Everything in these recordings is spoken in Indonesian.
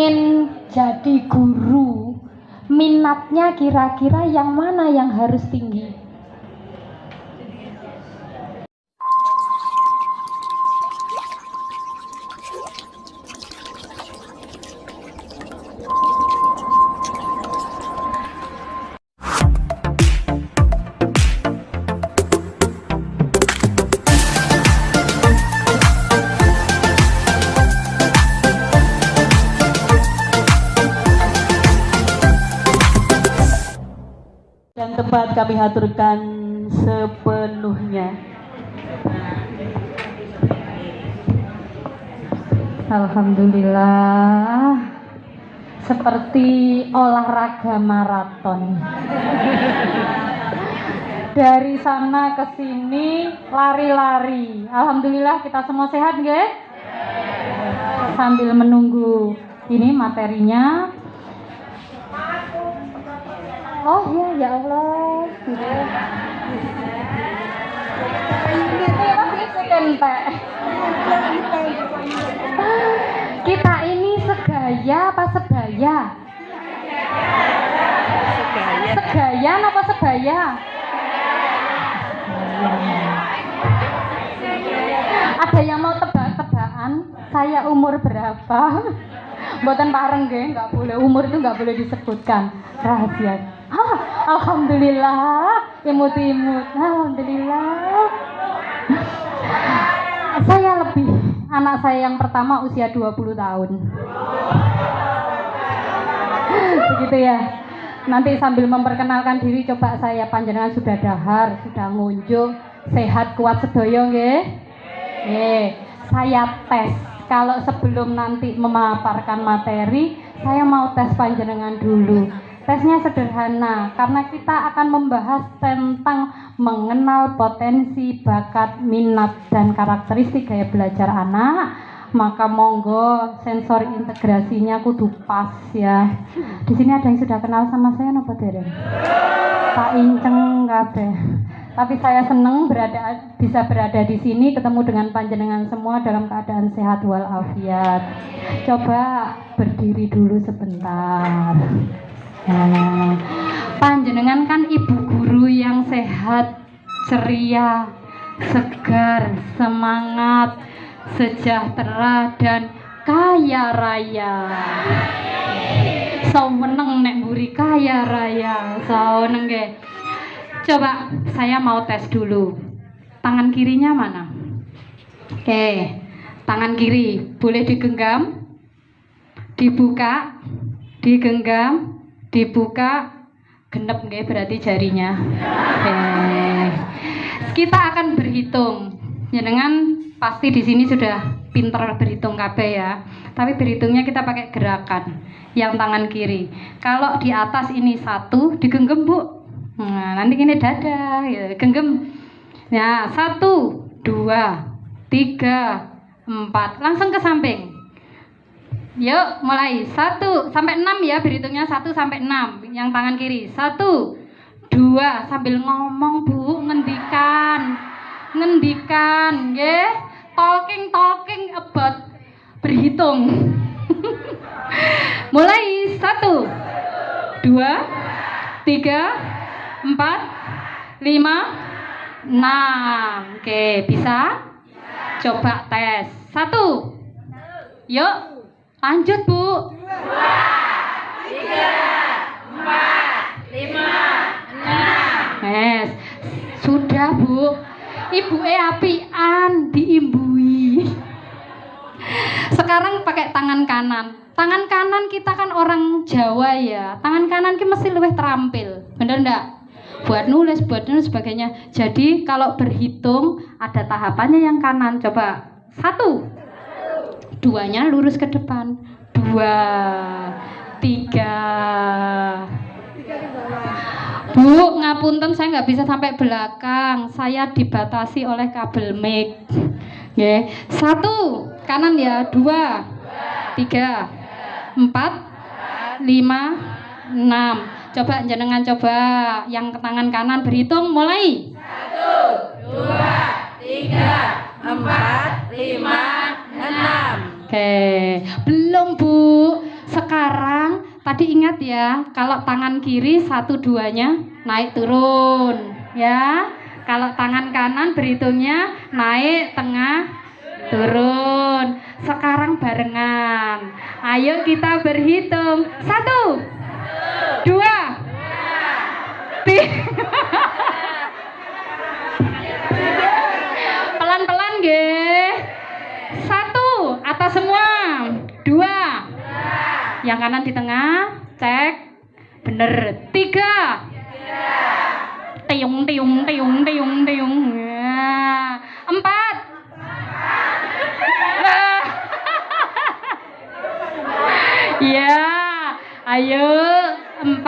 ingin jadi guru, minatnya kira-kira yang mana yang harus tinggi? Dan tempat kami haturkan sepenuhnya. Alhamdulillah, seperti olahraga maraton. Dari sana ke sini lari-lari. Alhamdulillah kita semua sehat nggih? Sambil menunggu ini materinya. Oh iya, ya Allah. Kita ini segaya apa sebaya? Segaya apa sebaya? Ada yang mau tebak-tebakan? Saya umur berapa? Mboten pareng nggih, nggak boleh, umur itu nggak boleh disebutkan, rahasia. Alhamdulillah, imut-imut. Alhamdulillah. Saya lebih, anak saya yang pertama usia 20 tahun. Begitu ya. Nanti sambil memperkenalkan diri, coba saya, panjenengan sudah dahar, sudah ngunjuk, sehat kuat sedoyo nggih? Nggih. Saya tes. Kalau sebelum nanti memaparkan materi, saya mau tes panjenengan dulu. Tesnya sederhana, karena kita akan membahas tentang mengenal potensi, bakat, minat, dan karakteristik gaya belajar anak. Maka monggo sensor integrasinya kudu pas ya. Di sini ada yang sudah kenal sama saya napa dereng? Tak inceng kabeh. Tapi saya senang bisa berada di sini, ketemu dengan panjenengan semua dalam keadaan sehat walafiat. Coba berdiri dulu sebentar. Nah, panjenengan kan ibu guru yang sehat, ceria, segar, semangat, sejahtera, dan kaya raya. Seneng nek mburi kaya raya, seneng nggih. Coba saya mau tes dulu. Tangan kirinya mana? Oke, tangan kiri boleh digenggam, dibuka, digenggam, dibuka, genep nggih berarti jarinya. Kita akan berhitung. Jenengan pasti di sini sudah pinter berhitung kabeh ya. Tapi berhitungnya kita pakai gerakan. Yang tangan kiri. Kalau di atas ini 1, digenggam Bu. Nah, nanti ini dada, ya, genggam. Ya, 1, 2, 3, 4. Langsung ke samping. Yuk, mulai 1 sampai 6 ya, berhitungnya 1 sampai 6. Yang tangan kiri. 1, 2, sambil ngomong Bu, ngendikan, nggih. Talking about berhitung. Mulai 1, 2, 3, 4, 5, 6. Oke, bisa? Coba tes. 1. Yuk, lanjut Bu. 2, 3, 4, 5, 6. Yes. Sudah Bu. Ibuke apian diimbui. Sekarang pakai tangan kanan. Tangan kanan kita kan orang Jawa ya. Tangan kanan kita mesti lebih terampil. Bener enggak? Buat nulis, sebagainya. Jadi kalau berhitung ada tahapannya yang kanan. Coba 1, 2-nya lurus ke depan. 2, 3. Bu, ngapunten saya nggak bisa sampai belakang. Saya dibatasi oleh kabel mic. Nggih. 1, kanan ya. 2, 3, 4, 5, 6. Coba jenengan coba yang tangan kanan berhitung mulai. 1, 2, 3, 4, 5, 6. Oke, belum Bu. Sekarang tadi ingat ya, kalau tangan kiri 1-2-nya naik turun ya. Kalau tangan kanan berhitungnya naik, tengah, turun. Sekarang barengan. Ayo kita berhitung. 1, 2, 3. Pelan-pelan nggih. 1, atas semua. 2. Yang kanan di tengah, cek. Bener. 3. Tiung tiung tiung tiung tiung. Ya. 4. Ya, ayo 4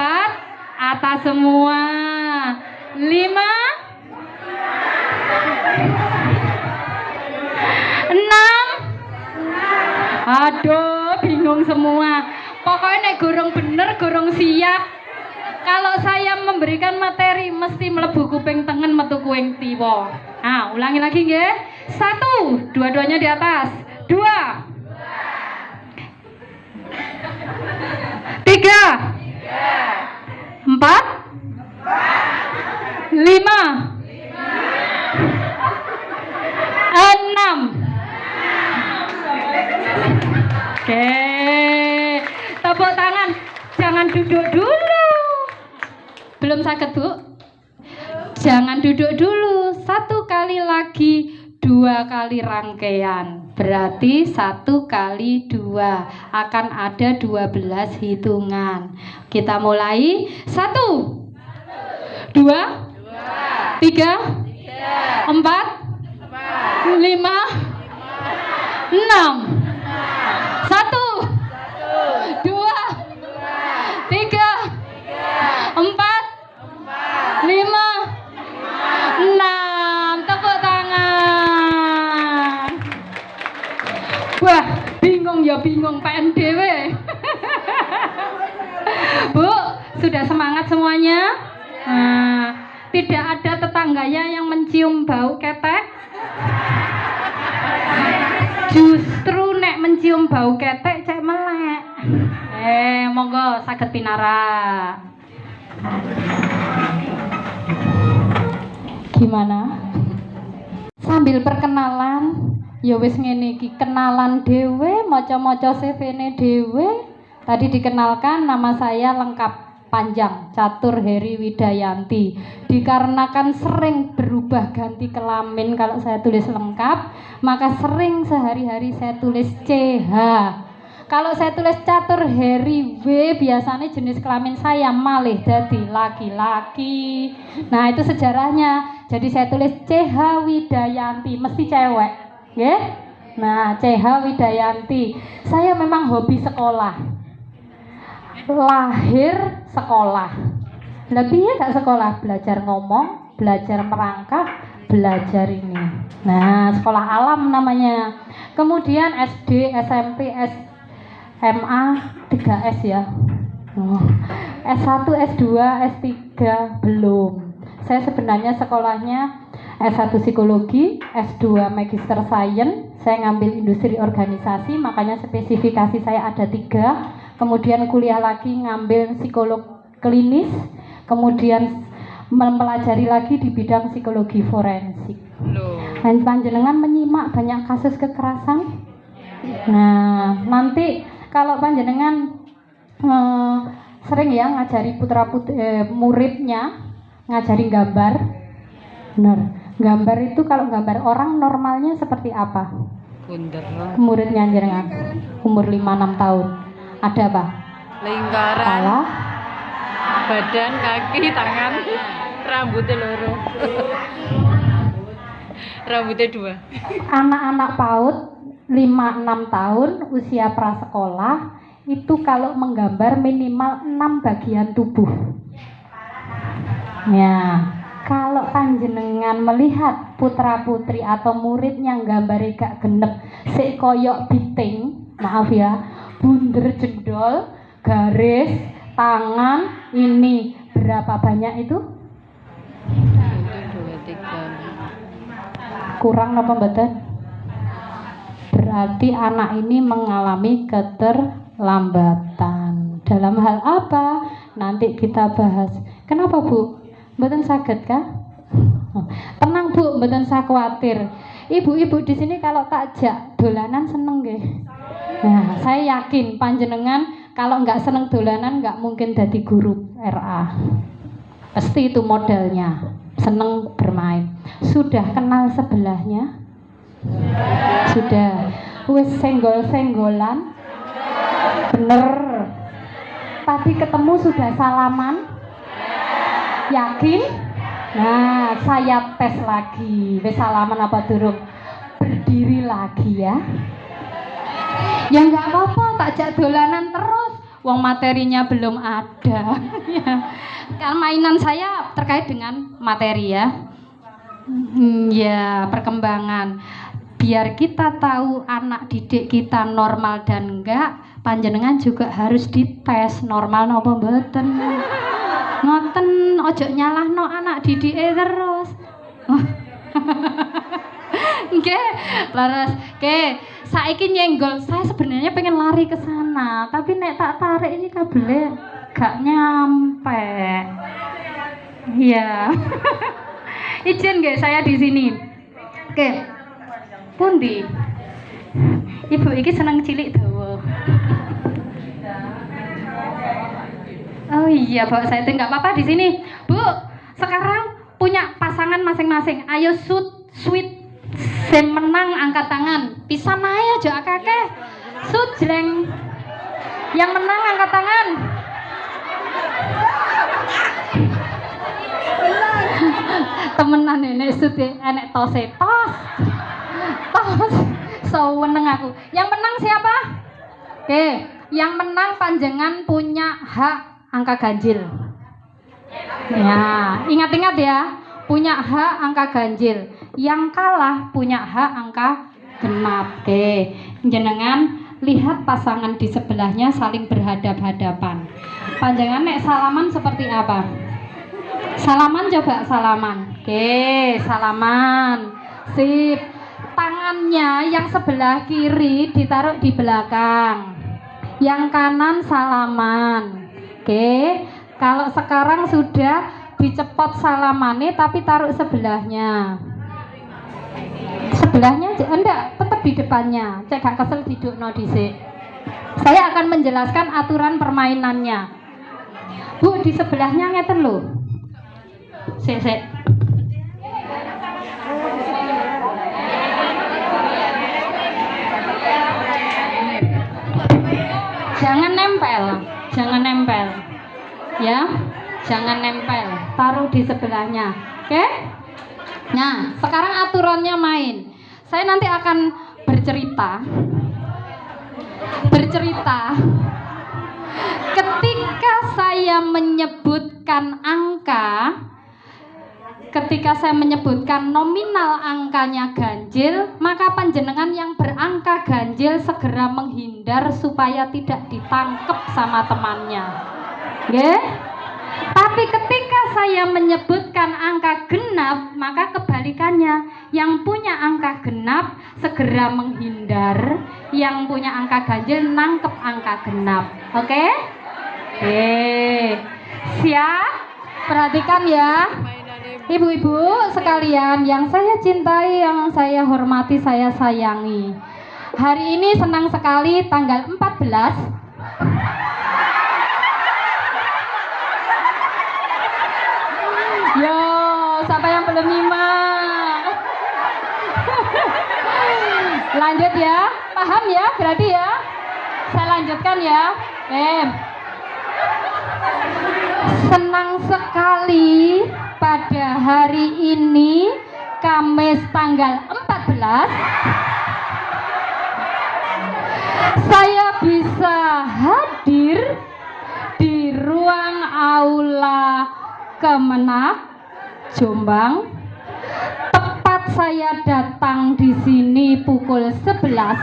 atas semua. 5. 6. Aduh, bingung semua. Pokoknya nek gorong bener, gorong siap. Kalau saya memberikan materi mesti mlebu kuping tengen metu kuing tiwa. Nah, ulangi lagi nggih. 1, dua-duanya di atas. 2. 3. 4. 5. 6. Oke. Tepuk tangan. Jangan duduk dulu. Belum sakit, Bu? Jangan duduk dulu. 1 kali lagi, 2 kali rangkaian. Berarti 1 kali 2 akan ada 12 hitungan. Kita mulai. 1, 2, 3, 4, 5, 6. 1, 2, 3, 4, 5, 6. Tepuk tangan. Wah, bingung ya bingung PNDW. Bu, sudah semangat semuanya? Nah, tidak ada tetangganya yang mencium bau ketek? Justru nek mencium bau ketek cek melek. Monggo saged pinara. Gimana? Sambil perkenalan, ya wis ngene iki, kenalan dhewe, maca-maca CV-ne dhewe. Tadi dikenalkan nama saya lengkap panjang, Catur Heri Widayanti. Dikarenakan sering berubah ganti kelamin kalau saya tulis lengkap, maka sering sehari-hari saya tulis CH. Kalau saya tulis Catur Heri W, biasanya jenis kelamin saya malih dadi laki-laki. Nah, itu sejarahnya. Jadi saya tulis CH Widayanti, mesti cewek, nggih? Nah, CH Widayanti. Saya memang hobi sekolah. Lahir sekolah. Lebih ya gak sekolah, belajar ngomong, belajar merangkak, belajar ini. Nah, sekolah alam namanya. Kemudian SD, SMP, SMA 3S ya. S1, S2, S3 belum. Saya sebenarnya sekolahnya S1 psikologi, S2 magister science. Saya ngambil industri organisasi, makanya spesifikasi saya ada 3. Kemudian kuliah lagi ngambil psikolog klinis, kemudian mempelajari lagi di bidang psikologi forensik. Dan panjenengan menyimak banyak kasus kekerasan. Nah, nanti kalau panjenengan sering ya ngajari muridnya ngajari gambar. Benar. Gambar itu kalau gambar orang normalnya seperti apa? Muridnya jenengan umur 5-6 tahun. Ada apa? Lingkaran. Kepala, Badan, kaki, tangan, rambutnya loro. Rambutnya 2. anak-anak PAUD 5-6 tahun usia prasekolah itu kalau menggambar minimal 6 bagian tubuh. Ya, kalau panjenengan melihat putra-putri atau muridnya gambare gak genep, sik koyok biting, maaf ya, bunder jendol, garis, tangan, ini berapa banyak itu? 1, 2, 3. Kurang apa mboten? Berarti anak ini mengalami ketergantungan. lambatan. Dalam hal apa? Nanti kita bahas. Kenapa Bu? Mboten saged kah? Tenang Bu, mboten usah khawatir. Ibu-ibu di sini kalau takjak dolanan seneng nggih. Nah, saya yakin panjenengan kalau nggak seneng dolanan nggak mungkin jadi guru RA. Pasti itu modalnya, seneng bermain. Sudah kenal sebelahnya? Sudah. Wis senggol-senggolan? Bener. Tadi ketemu sudah salaman? Yakin? Nah, saya tes lagi. Wis salaman apa durung? Berdiri lagi ya. Ya nggak apa-apa, takjak dolanan terus. Wong materinya belum ada. Kan mainan saya terkait dengan materi ya. Ya, perkembangan. Biar kita tahu anak didik kita normal dan enggak, panjenengan juga harus dites normal napa mboten. Ngoten ojo nyalahno anak didik terus. Nggih, leres. Oke, saiki nyenggol. Saya sebenarnya pengen lari ke sana, tapi nek tak tarik ini kabelnya gak nyampe. Iya. Izin nggih saya di sini. Oke. Pundi? Ibu iki seneng cilik dawa. Oh iya, bawa saya itu nggak apa-apa di sini. Bu, sekarang punya pasangan masing-masing. Ayo sweet sing menang angkat tangan. Pisan ae aja akeh. Sut jleng. Yang menang angkat tangan. Temenan nenek sut enek tose tos. Seneng aku. Yang menang siapa? Oke, yang menang panjenengan punya hak angka ganjil. Ya, ingat-ingat ya, punya hak angka ganjil. Yang kalah punya hak angka genap. Oke, jenengan lihat pasangan di sebelahnya saling berhadap-hadapan. Panjenengan nek salaman seperti apa? Salaman, coba salaman. Oke, salaman. Sip. Tangannya yang sebelah kiri ditaruh di belakang, yang kanan salaman. Oke, kalau sekarang sudah dicepot salamannya tapi taruh sebelahnya. Sebelahnya enggak, tetap di depannya. Cek gak kesel didukno dhisik. Saya akan menjelaskan aturan permainannya. Bu, di sebelahnya ngeten lho. Sik. Jangan nempel, ya, jangan nempel, taruh di sebelahnya, oke? Nah, sekarang aturannya main. Saya nanti akan bercerita. Ketika saya menyebutkan angka, ketika saya menyebutkan nominal angkanya ganjil, maka panjenengan yang berangka ganjil segera menghindar supaya tidak ditangkep sama temannya. Oke? Tapi ketika saya menyebutkan angka genap, maka kebalikannya, yang punya angka genap segera menghindar, yang punya angka ganjil nangkep angka genap. Oke? Siap? Perhatikan ya. Ibu-ibu sekalian yang saya cintai, yang saya hormati, saya sayangi. Hari ini senang sekali tanggal 14. Yo, siapa yang belum nyimak? Lanjut ya, paham ya berarti ya? Saya lanjutkan ya. Senang sekali pada hari ini Kamis tanggal 14 saya bisa hadir di ruang aula Kemenak Jombang. Tepat saya datang di sini pukul 11.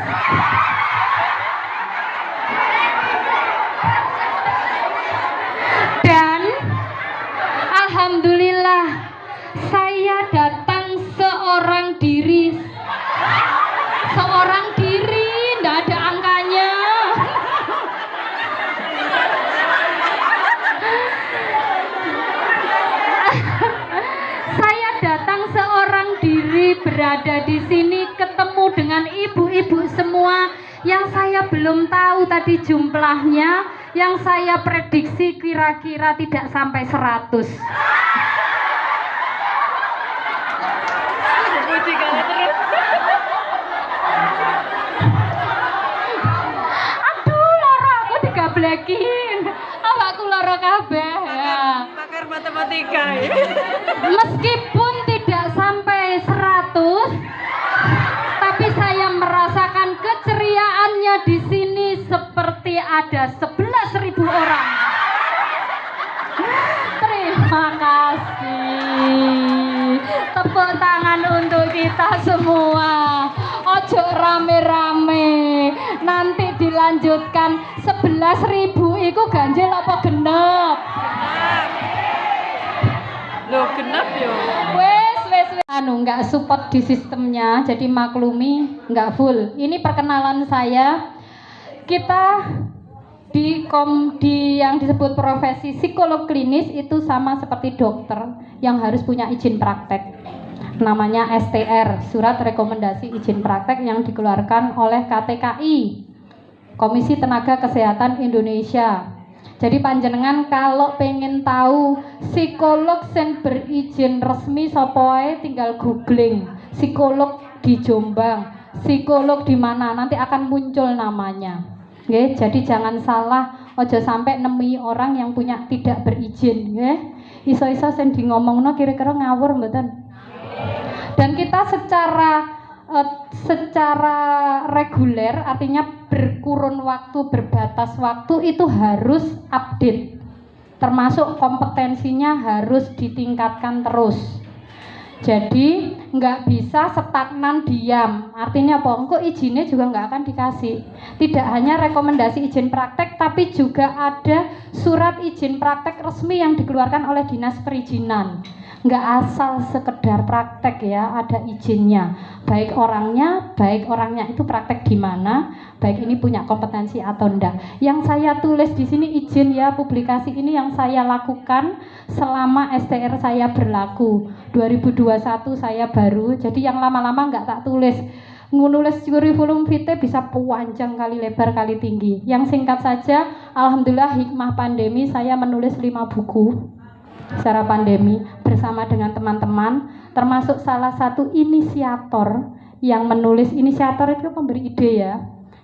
Dan alhamdulillah saya datang seorang diri, enggak ada angkanya. berada di sini ketemu dengan ibu-ibu semua yang saya belum tahu tadi jumlahnya, yang saya prediksi kira-kira tidak sampai 100. Puji kalah terus. Aduh, loro aku digablekin. Awakku loro kabeh ya. Pakar matematika ya. Meskipun tidak sampai 100, tapi saya merasakan keceriaannya di sini seperti ada 11.000 orang. Terima kasih. Tepuk tangan untuk kita semua. Ojo rame-rame. Nanti dilanjutkan 11.000 iku ganjil apa genep? Loh, genap yo. Wes. Anu nggak support di sistemnya, jadi maklumi nggak full. Ini perkenalan saya. Kita di yang disebut profesi psikolog klinis itu sama seperti dokter yang harus punya izin praktek. Namanya STR, Surat Rekomendasi Izin Praktek, yang dikeluarkan oleh KTKI, Komisi Tenaga Kesehatan Indonesia. Jadi panjenengan kalau pengen tahu psikolog yang berizin resmi sopoe, tinggal googling psikolog di Jombang, psikolog di mana, nanti akan muncul namanya. Oke, jadi jangan salah, ojo sampai nemi orang yang punya tidak berizin, ya. Iso-iso sing di ngomongno kira-kira ngawur mboten. Dan kita secara reguler, artinya berkurun waktu, berbatas waktu, itu harus update, termasuk kompetensinya harus ditingkatkan terus. Jadi nggak bisa stagnan diam. Artinya apa? Engko izinnya juga nggak akan dikasih. Tidak hanya rekomendasi izin praktek, tapi juga ada surat izin praktek resmi yang dikeluarkan oleh Dinas Perizinan. Nggak asal sekedar praktek ya, ada izinnya. Baik orangnya itu praktek di mana, baik ini punya kompetensi atau enggak. Yang saya tulis di sini izin ya, publikasi ini yang saya lakukan selama STR saya berlaku. 2021 saya baru, jadi yang lama-lama nggak tak tulis. Nulis kurikulum vitae bisa panjang kali lebar kali tinggi. Yang singkat saja, alhamdulillah hikmah pandemi saya menulis 5 buku secara pandemi bersama dengan teman-teman, termasuk salah satu inisiator yang menulis. Inisiator itu pemberi ide ya.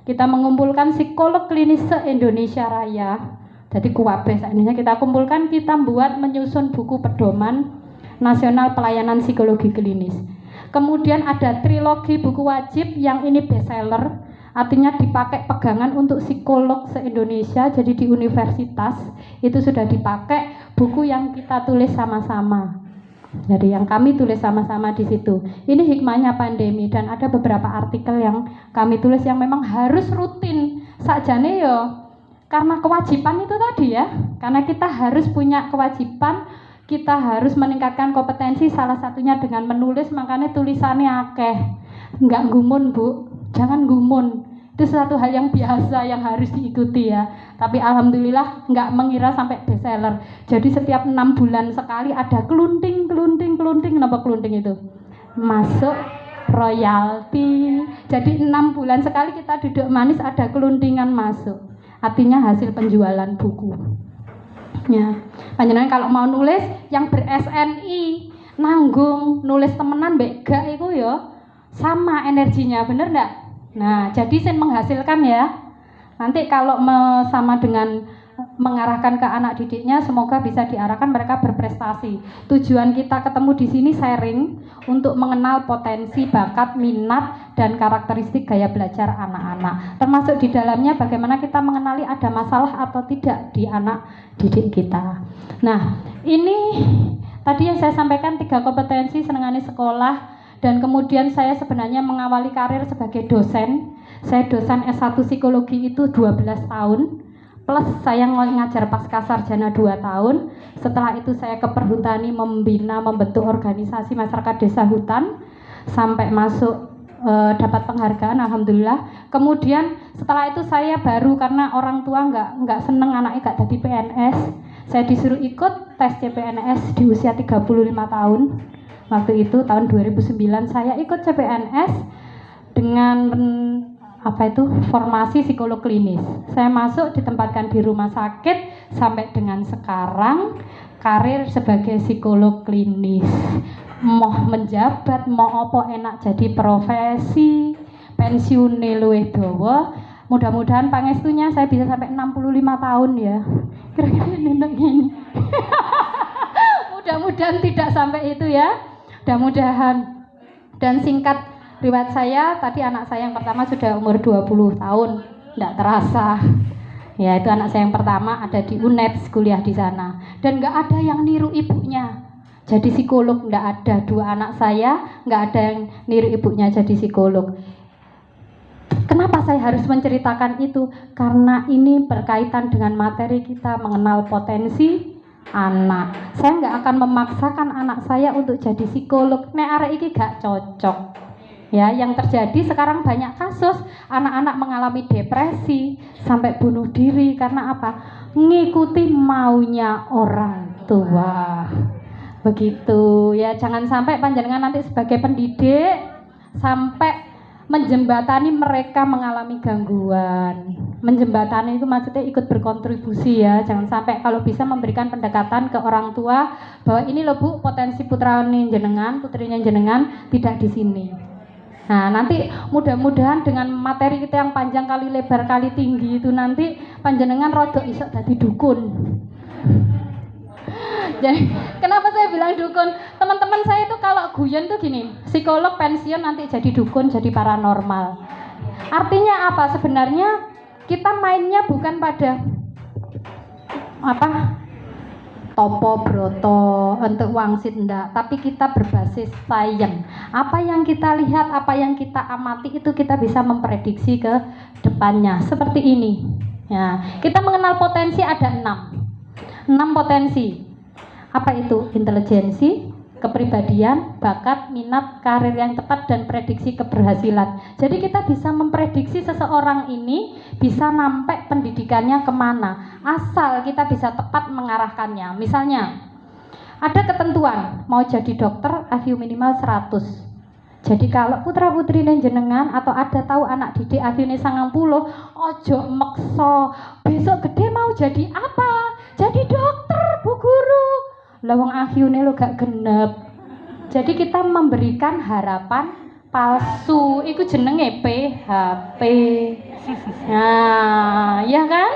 Kita mengumpulkan psikolog klinis se-Indonesia Raya. Jadi kuwabe Indonesia kita kumpulkan, kita buat menyusun buku pedoman nasional pelayanan psikologi klinis. Kemudian ada trilogi buku wajib yang ini bestseller, artinya dipakai pegangan untuk psikolog se-Indonesia. Jadi di universitas itu sudah dipakai buku yang kita tulis sama-sama. Jadi yang kami tulis sama-sama di situ. Ini hikmahnya pandemi, dan ada beberapa artikel yang kami tulis yang memang harus rutin. Sakjane yo karena kewajiban itu tadi ya. Karena kita harus punya kewajiban, kita harus meningkatkan kompetensi, salah satunya dengan menulis, makanya tulisannya akeh. Enggak gumun, Bu. Jangan gumun. Itu suatu hal yang biasa yang harus diikuti ya. Tapi alhamdulillah nggak mengira sampai bestseller. Jadi setiap 6 bulan sekali ada kelunting. Kenapa kelunting itu? Masuk royalti. Jadi 6 bulan sekali kita duduk manis ada keluntingan masuk. Artinya hasil penjualan buku. Ya, panjenengan kalau mau nulis yang ber-SNI, nanggung, nulis temenan mbek gak iku ya sama energinya, bener ndak? Nah, jadi saya menghasilkan ya. Nanti kalau sama dengan mengarahkan ke anak didiknya, semoga bisa diarahkan mereka berprestasi. Tujuan kita ketemu di sini sharing untuk mengenal potensi, bakat, minat, dan karakteristik gaya belajar anak-anak. Termasuk di dalamnya bagaimana kita mengenali ada masalah atau tidak di anak didik kita. Nah, ini tadi yang saya sampaikan 3 kompetensi senengane sekolah. Dan kemudian saya sebenarnya mengawali karir sebagai dosen. Saya dosen S1 psikologi itu 12 tahun. Plus saya ngajar pasca sarjana 2 tahun. Setelah itu saya ke Perhutani membina, membentuk organisasi masyarakat desa hutan. Sampai masuk dapat penghargaan, alhamdulillah. Kemudian setelah itu saya baru, karena orang tua nggak seneng anaknya nggak jadi PNS. Saya disuruh ikut tes CPNS di usia 35 tahun. Waktu itu tahun 2009 saya ikut CPNS dengan formasi psikolog klinis. Saya masuk ditempatkan di rumah sakit sampai dengan sekarang karir sebagai psikolog klinis. Mau menjabat, mau apa enak jadi profesi, pensiune luwih dawa. Mudah-mudahan pangestunya saya bisa sampai 65 tahun ya. Kira-kira nendang gini. Mudah-mudahan tidak sampai itu ya. Mudah-mudahan. Dan singkat riwayat saya, tadi anak saya yang pertama sudah umur 20 tahun, tidak terasa. Ya, itu anak saya yang pertama ada di UNED, kuliah di sana. Dan nggak ada yang niru ibunya jadi psikolog, nggak ada. 2 anak saya nggak ada yang niru ibunya jadi psikolog. Kenapa saya harus menceritakan itu? Karena ini berkaitan dengan materi kita mengenal potensi anak. Saya nggak akan memaksakan anak saya untuk jadi psikolog. Nek arek iki gak cocok. Ya, yang terjadi sekarang banyak kasus anak-anak mengalami depresi sampai bunuh diri karena apa? Ngikuti maunya orang tua. Begitu ya, jangan sampai panjenengan nanti sebagai pendidik sampai menjembatani mereka mengalami gangguan. Menjembatani itu maksudnya ikut berkontribusi ya. Jangan sampai, kalau bisa memberikan pendekatan ke orang tua bahwa ini loh Bu, potensi putrane jenengan, putrinya jenengan tidak di sini. Nah, nanti mudah-mudahan dengan materi kita yang panjang kali lebar kali tinggi itu nanti panjenengan rodok iso dadi dukun. Jadi kenapa saya bilang dukun? Teman-teman saya itu kalau guyon tuh gini, psikolog pensiun nanti jadi dukun, jadi paranormal. Artinya apa? Sebenarnya kita mainnya bukan pada topo broto untuk wangsit enggak, tapi kita berbasis sains. Apa yang kita lihat, apa yang kita amati itu kita bisa memprediksi ke depannya. Seperti ini. Ya, kita mengenal potensi ada 6 potensi. Apa itu? Intelijensi, kepribadian, bakat, minat, karir yang tepat, dan prediksi keberhasilan. Jadi kita bisa memprediksi seseorang ini bisa sampai pendidikannya kemana, asal kita bisa tepat mengarahkannya. Misalnya ada ketentuan mau jadi dokter IQ minimal 100. Jadi kalau putra putri jenengan atau ada tahu anak didik IQ-ne 90, ojo meksa besok gede mau jadi apa, jadi dokter Bu Guru. Lawang IQ-ne lo gak genep. Jadi kita memberikan harapan palsu. Iku jenenge PHP. Nah, ya kan?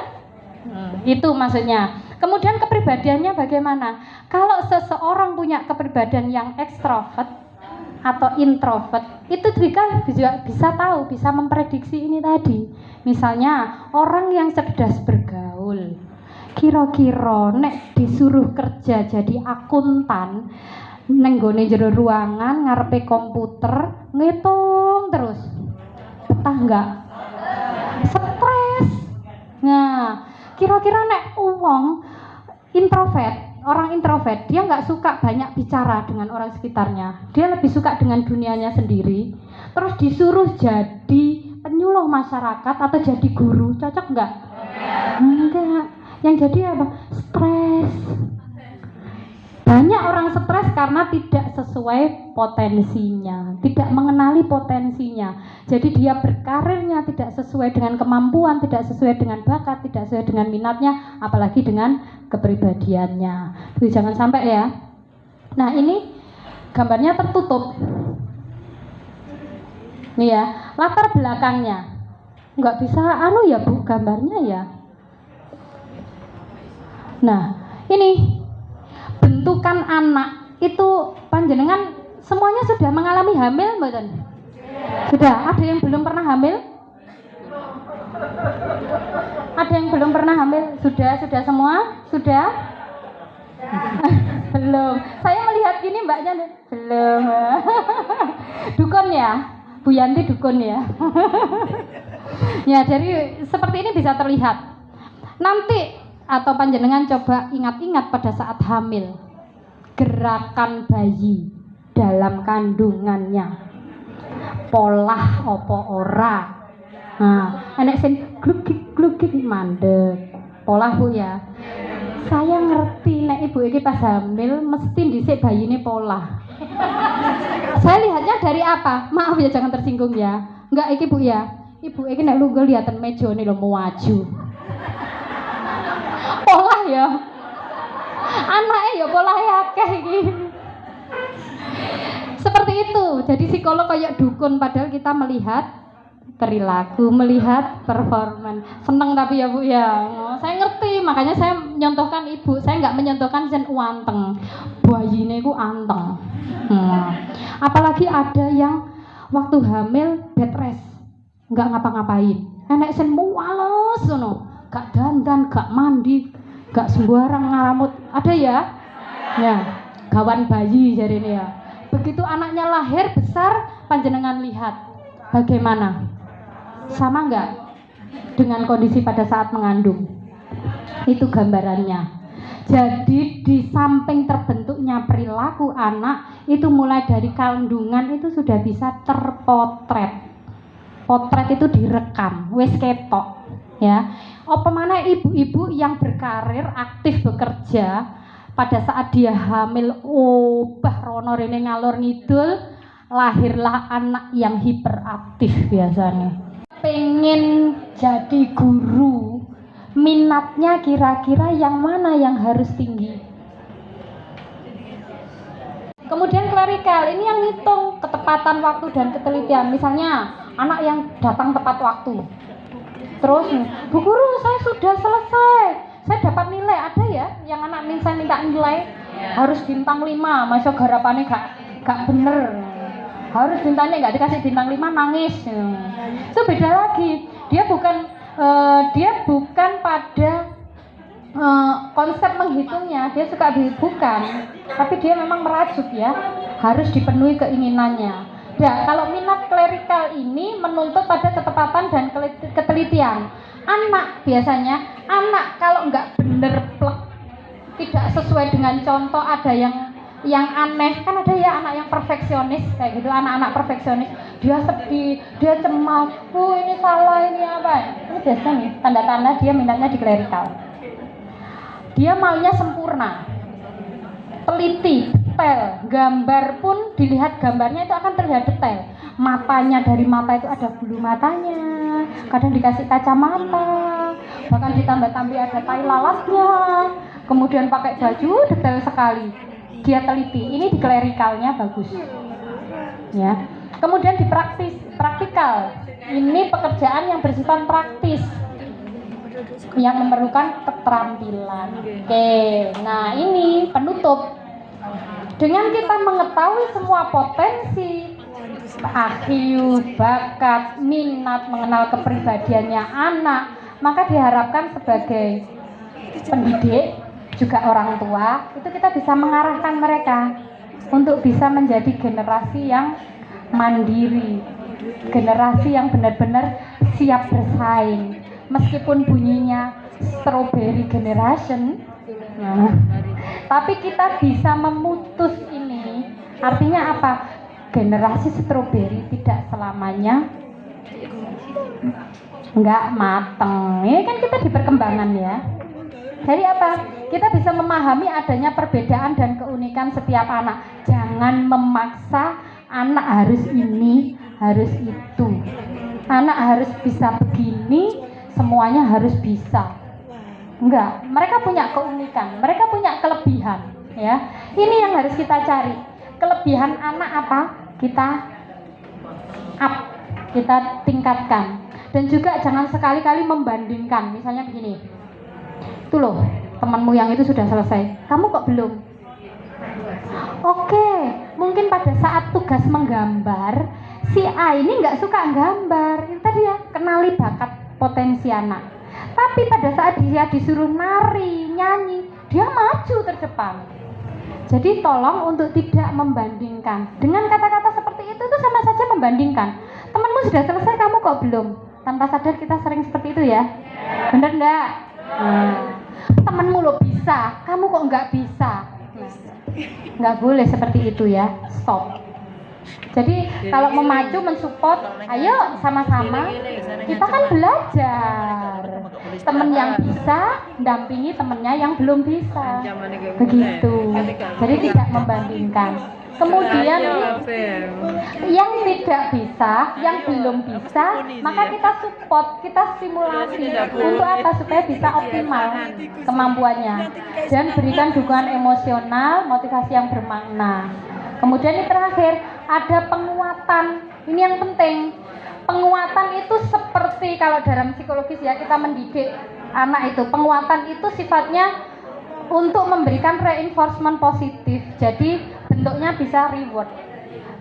Itu maksudnya. Kemudian kepribadiannya bagaimana? Kalau seseorang punya kepribadian yang ekstrovert atau introvert, itu juga bisa tahu, bisa memprediksi ini tadi. Misalnya orang yang cerdas bergaul, kira-kira nek disuruh kerja jadi akuntan nenggone jero ruangan ngarepe komputer ngitung terus, betah enggak? Stres. Nah, kira-kira nek orang introvert dia nggak suka banyak bicara dengan orang sekitarnya, dia lebih suka dengan dunianya sendiri, terus disuruh jadi penyuluh masyarakat atau jadi guru, cocok nggak? Enggak. Yang jadi apa? Stres. Banyak orang stres karena tidak sesuai potensinya, tidak mengenali potensinya. Jadi dia berkarirnya tidak sesuai dengan kemampuan, tidak sesuai dengan bakat, tidak sesuai dengan minatnya, apalagi dengan kepribadiannya. Jadi jangan sampai ya. Nah, ini gambarnya tertutup. Nih ya, latar belakangnya. Nggak bisa ya Bu gambarnya ya. Nah, ini bentukan anak itu panjenengan semuanya sudah mengalami hamil, mboten? Sudah. Ada yang belum pernah hamil? Ada yang belum pernah hamil? Sudah semua? Sudah? Belum. Saya melihat gini mbaknya nih. Belum. Dukun ya? Bu Yanti dukun ya? Ya, jadi seperti ini bisa terlihat. Nanti atau panjenengan coba ingat-ingat pada saat hamil, gerakan bayi dalam kandungannya, polah opo ora. Nah, enek sing glugik mandek. Polah Bu ya. Saya ngerti nek ibu iki pas hamil mesti dhisik bayine polah. Saya lihatnya dari apa? Maaf ya, jangan tersinggung ya. Enggak, iki Bu ya. Ibu iki nek lunga liaten mejane lho maju. Pola ya. Anake ya polahe akeh iki. Seperti itu. Jadi psikolog kayak dukun, padahal kita melihat perilaku, melihat performan. Seneng tapi ya Bu ya. Saya ngerti, makanya saya menyontohkan Ibu. Saya nggak menyontohkan sen uanteng. Bayine ku anteng. Apalagi ada yang waktu hamil bed rest, nggak ngapa-ngapain. Enek sen muales ngono, gak dandan, gak mandi, gak sembarang ngaramut. Ada ya? Ya, gawan bayi jarine ya. Begitu anaknya lahir besar, panjenengan lihat bagaimana? Sama nggak dengan kondisi pada saat mengandung? Itu gambarannya. Jadi di samping terbentuknya perilaku anak, itu mulai dari kandungan itu sudah bisa terpotret. Potret itu direkam, wis ketok, ya. Apa mana ibu-ibu yang berkarir aktif bekerja pada saat dia hamil, obah rono rene ngalor ngidul, lahirlah anak yang hiperaktif biasanya. Pengen jadi guru, minatnya kira-kira yang mana yang harus tinggi? Kemudian klerikal, ini yang ngitung ketepatan waktu dan ketelitian. Misalnya anak yang datang tepat waktu, terus Bu Guru saya sudah selesai, saya dapat nilai. Ada ya yang anak saya minta nilai harus bintang 5, masuk garapannya gak bener, harus bintangnya nggak dikasih bintang 5 nangis. Itu beda lagi. Dia bukan pada konsep menghitungnya, dia suka bukan, tapi dia memang merajut ya, harus dipenuhi keinginannya. Ya, kalau minat klerikal ini menuntut pada ketepatan dan ketelitian. Anak biasanya, kalau nggak bener plek, tidak sesuai dengan contoh, ada yang aneh, kan ada ya anak yang perfeksionis kayak gitu, anak-anak perfeksionis, dia sedih, dia cemas, ini salah, ini apa, ini biasanya nih tanda-tanda dia minatnya di klerikal. Dia maunya sempurna, teliti, detail, gambar pun dilihat gambarnya itu akan terlihat detail. Matanya, dari mata itu ada bulu matanya, kadang dikasih kacamata, bahkan ditambah-tambah ada tai lalatnya, kemudian pakai baju detail sekali. Dia teliti, ini di klerikalnya bagus ya. Kemudian di praktikal, ini pekerjaan yang bersifat praktis yang memerlukan keterampilan. Oke, nah ini penutup. Dengan kita mengetahui semua potensi, IQ, bakat, minat, mengenal kepribadiannya anak, maka diharapkan sebagai pendidik, juga orang tua, itu kita bisa mengarahkan mereka untuk bisa menjadi generasi yang mandiri, generasi yang benar-benar siap bersaing. Meskipun bunyinya strawberry generation, nah, tapi kita bisa memutus ini. Artinya apa? Generasi strawberry tidak selamanya nggak mateng. Ini kan kita di perkembangan ya. Jadi apa? Kita bisa memahami adanya perbedaan dan keunikan setiap anak. Jangan memaksa anak harus ini, harus itu. Anak harus bisa begini, semuanya harus bisa. Enggak, mereka punya keunikan, mereka punya kelebihan, ya. Ini yang harus kita cari. Kelebihan anak apa? Kita up, kita tingkatkan. Dan juga jangan sekali-kali membandingkan. Misalnya begini, itu loh, temanmu yang itu sudah selesai, kamu kok belum? Oke, mungkin pada saat tugas menggambar, si A ini nggak suka gambar. Itu tadi ya, kenali bakat potensi anak. Tapi pada saat dia disuruh nari, nyanyi, dia maju terdepan. Jadi tolong untuk tidak membandingkan. Dengan kata-kata seperti itu sama saja membandingkan. Temanmu sudah selesai, kamu kok belum? Tanpa sadar kita sering seperti itu ya. Bener enggak? Temanmu lo bisa, kamu kok nggak bisa? Nggak boleh seperti itu ya. Stop. Jadi kalau memacu, mensupport, ayo sama-sama kita kan belajar. Temen yang bisa dampingi temennya yang belum bisa. Begitu. Jadi tidak membandingkan. Kemudian Ayo, Beb. yang tidak bisa, yang belum bisa, maka kita support, kita stimulasi untuk apa supaya bisa optimal kemampuannya dan berikan dukungan emosional, motivasi yang bermakna. Kemudian yang terakhir ada penguatan. Ini yang penting. Penguatan itu seperti kalau dalam psikologis ya kita mendidik anak itu. Penguatan itu sifatnya untuk memberikan reinforcement positif. Jadi bentuknya bisa reward.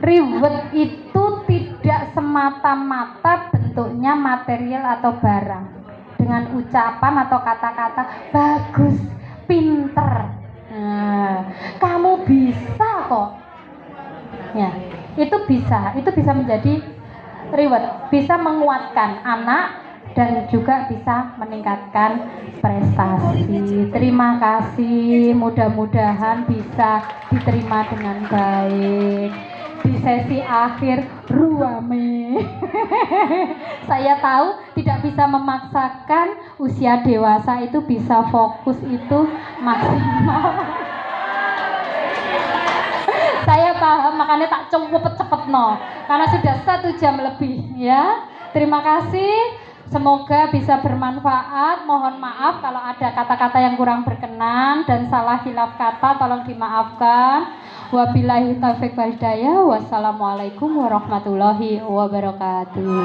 Reward itu tidak semata-mata bentuknya material atau barang. Dengan ucapan atau kata-kata bagus, pinter. Nah, kamu bisa kok. Ya, itu bisa menjadi reward, bisa menguatkan anak dan juga bisa meningkatkan prestasi. Terima kasih, mudah-mudahan bisa diterima dengan baik. Di sesi akhir ruame. Saya tahu tidak bisa memaksakan usia dewasa itu bisa fokus itu maksimal. Saya paham, makanya tak cepet no, karena sudah 1 jam lebih ya. Terima kasih, semoga bisa bermanfaat. Mohon maaf kalau ada kata-kata yang kurang berkenan dan salah hilaf kata, tolong dimaafkan. Wabillahi taufiq wal hidayah. Wassalamualaikum warahmatullahi wabarakatuh.